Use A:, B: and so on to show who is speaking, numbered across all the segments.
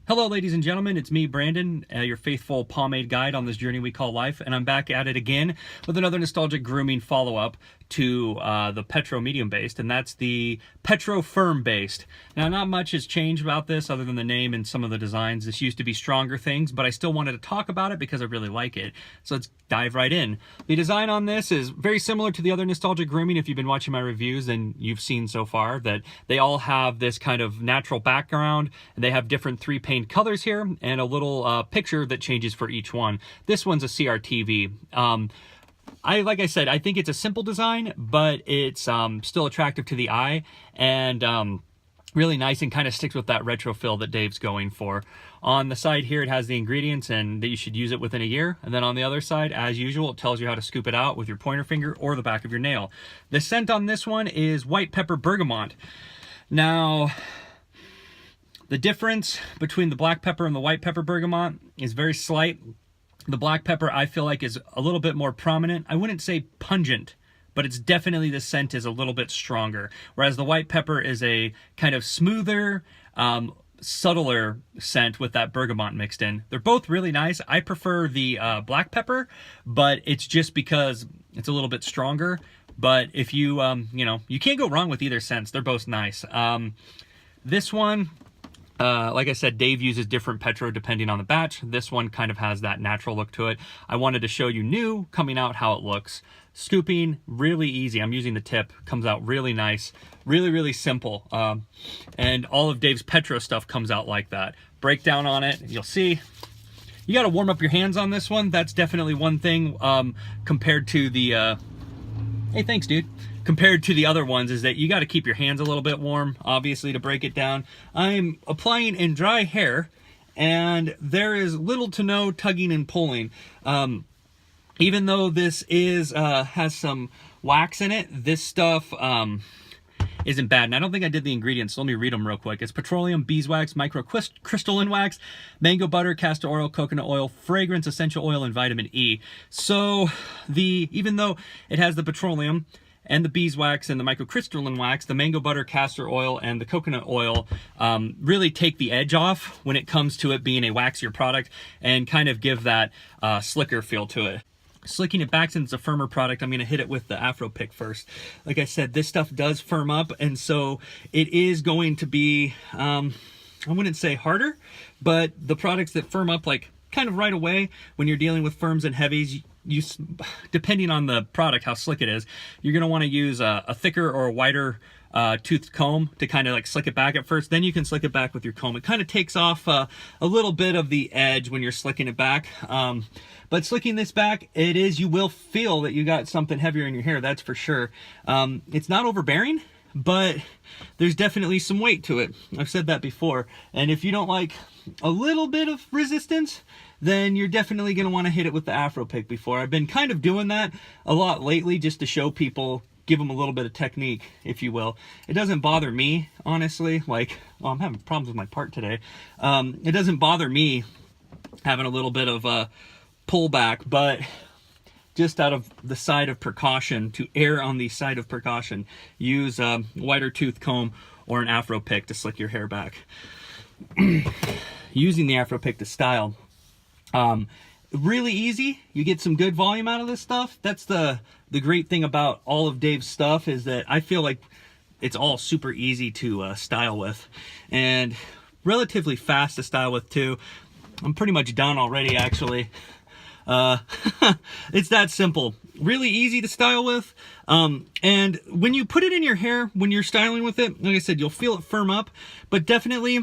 A: Hello, ladies and gentlemen. It's me, Brandon, your faithful pomade guide on this journey we call life, and I'm back at it again with another nostalgic grooming follow-up to the Petro medium-based, and that's the Petro firm-based. Now, not much has changed about this other than the name and some of the designs. This used to be stronger things, but I still wanted to talk about it because I really like it. So let's dive right in. The design on this is very similar to the other nostalgic grooming. If you've been watching my reviews, then you've seen so far that they all have this kind of natural background. They have different three-pane colors here and a little picture that changes for each one. This one's a CRTV. Like I said, I think it's a simple design, but it's still attractive to the eye and really nice and kind of sticks with that retro feel that Dave's going for. On the side here, it has the ingredients and that you should use it within a year. And then on the other side, as usual, it tells you how to scoop it out with your pointer finger or the back of your nail. The scent on this one is white pepper bergamot. Now, the difference between the black pepper and the white pepper bergamot is very slight. The black pepper, I feel like, is a little bit more prominent. I wouldn't say pungent, but it's definitely, the scent is a little bit stronger. Whereas the white pepper is a kind of smoother, subtler scent with that bergamot mixed in. They're both really nice. I prefer the black pepper, but it's just because it's a little bit stronger. But if you, you can't go wrong with either scents. They're both nice. This one, like I said, Dave uses different Petro depending on the batch. This one kind of has that natural look to it. I wanted to show you new coming out how it looks. Scooping, really easy. I'm using the tip. Comes out really nice. Really, really simple. And all of Dave's Petro stuff comes out like that. Breakdown on it, you'll see. You got to warm up your hands on this one. That's definitely one thing compared to the... Hey, thanks, dude. Compared to the other ones is that you got to keep your hands a little bit warm, obviously, to break it down. I'm applying in dry hair, and there is little to no tugging and pulling. Even though this is has some wax in it, this stuff isn't bad. And I don't think I did the ingredients, so let me read them real quick. It's petroleum, beeswax, microcrystalline wax, mango butter, castor oil, coconut oil, fragrance, essential oil, and vitamin E. So even though it has the petroleum and the beeswax and the microcrystalline wax, the mango butter, castor oil, and the coconut oil really take the edge off when it comes to it being a waxier product and kind of give that slicker feel to it. Slicking it back, since it's a firmer product, I'm going to hit it with the Afro pick first. Like I said, this stuff does firm up, and so it is going to be, I wouldn't say harder, but the products that firm up like kind of right away when you're dealing with firms and heavies, you depending on the product, how slick it is, you're going to want to use a thicker or a wider toothed comb to kind of like slick it back at first. Then you can slick it back with your comb. It kind of takes off a little bit of the edge when you're slicking it back. But slicking this back, you will feel that you got something heavier in your hair, that's for sure. It's not overbearing, but there's definitely some weight to it. I've said that before. And if you don't like a little bit of resistance, then you're definitely going to want to hit it with the Afro pick before. I've been kind of doing that a lot lately just to show people, give them a little bit of technique, if you will. It doesn't bother me, honestly. Like, well, I'm having problems with my part today. It doesn't bother me having a little bit of pullback, but just out of the side of precaution, to err on the side of precaution, use a wider tooth comb or an Afro pick to slick your hair back. Using the Afro pick to style, really easy. You get some good volume out of this stuff. That's the great thing about all of Dave's stuff, is that I feel like it's all super easy to style with, and relatively fast to style with too. I'm pretty much done already, actually. It's that simple. Really easy to style with. And when you put it in your hair, when you're styling with it, like I said, you'll feel it firm up, but definitely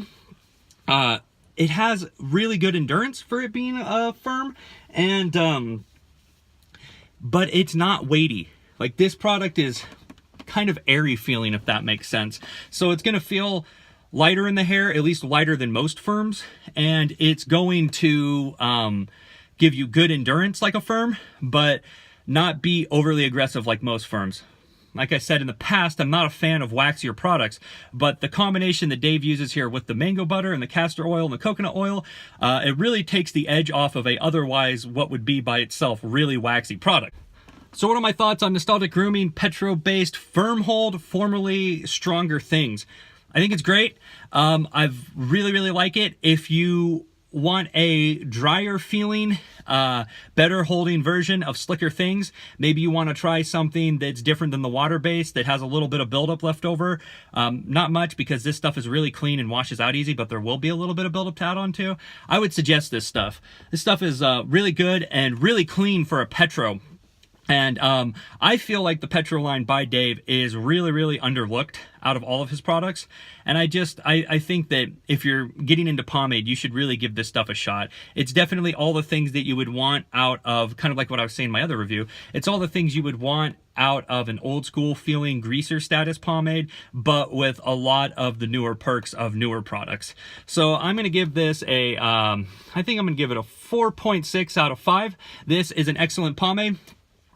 A: it has really good endurance for it being firm, and but it's not weighty. Like, this product is kind of airy feeling, if that makes sense. So it's going to feel lighter in the hair, at least lighter than most firms, and it's going to give you good endurance like a firm, but not be overly aggressive like most firms. Like I said in the past, I'm not a fan of waxier products, but the combination that Dave uses here with the mango butter and the castor oil and the coconut oil, it really takes the edge off of a otherwise what would be by itself really waxy product. So what are my thoughts on nostalgic grooming, Petro-based firm hold, formerly stronger things? I think it's great. I've really like it. If you want a drier feeling, better holding version of Slicker Things, maybe you want to try something that's different than the water base that has a little bit of buildup left over. Not much, because this stuff is really clean and washes out easy, but there will be a little bit of buildup to add on to. I would suggest this stuff. This stuff is really good and really clean for a Petro. And I feel like the Petro line by Dave is really underlooked out of all of his products. And I think that if you're getting into pomade, you should really give this stuff a shot. It's definitely all the things that you would want out of, kind of like what I was saying in my other review, it's all the things you would want out of an old school feeling greaser status pomade, but with a lot of the newer perks of newer products. So I'm going to give this a, I think I'm going to give it a 4.6 out of 5. This is an excellent pomade.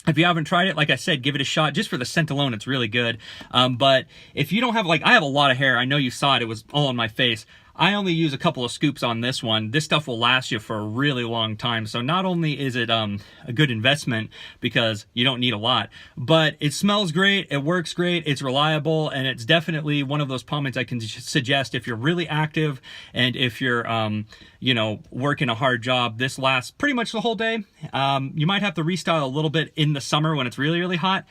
A: If you haven't tried it, like I said, give it a shot. Just for the scent alone, it's really good. But if you don't have, like, I have a lot of hair. I know you saw it. It was all on my face. I only use a couple of scoops on this one. This stuff will last you for a really long time. So not only is it a good investment because you don't need a lot, but it smells great, it works great, it's reliable, and it's definitely one of those pomades I can suggest if you're really active and if you're, you know, working a hard job. This lasts pretty much the whole day. You might have to restyle a little bit in the summer when it's really hot.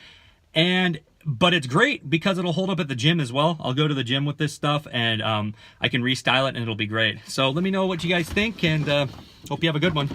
A: But it's great because it'll hold up at the gym as well. I'll go to the gym with this stuff and I can restyle it and it'll be great. So let me know what you guys think, and hope you have a good one.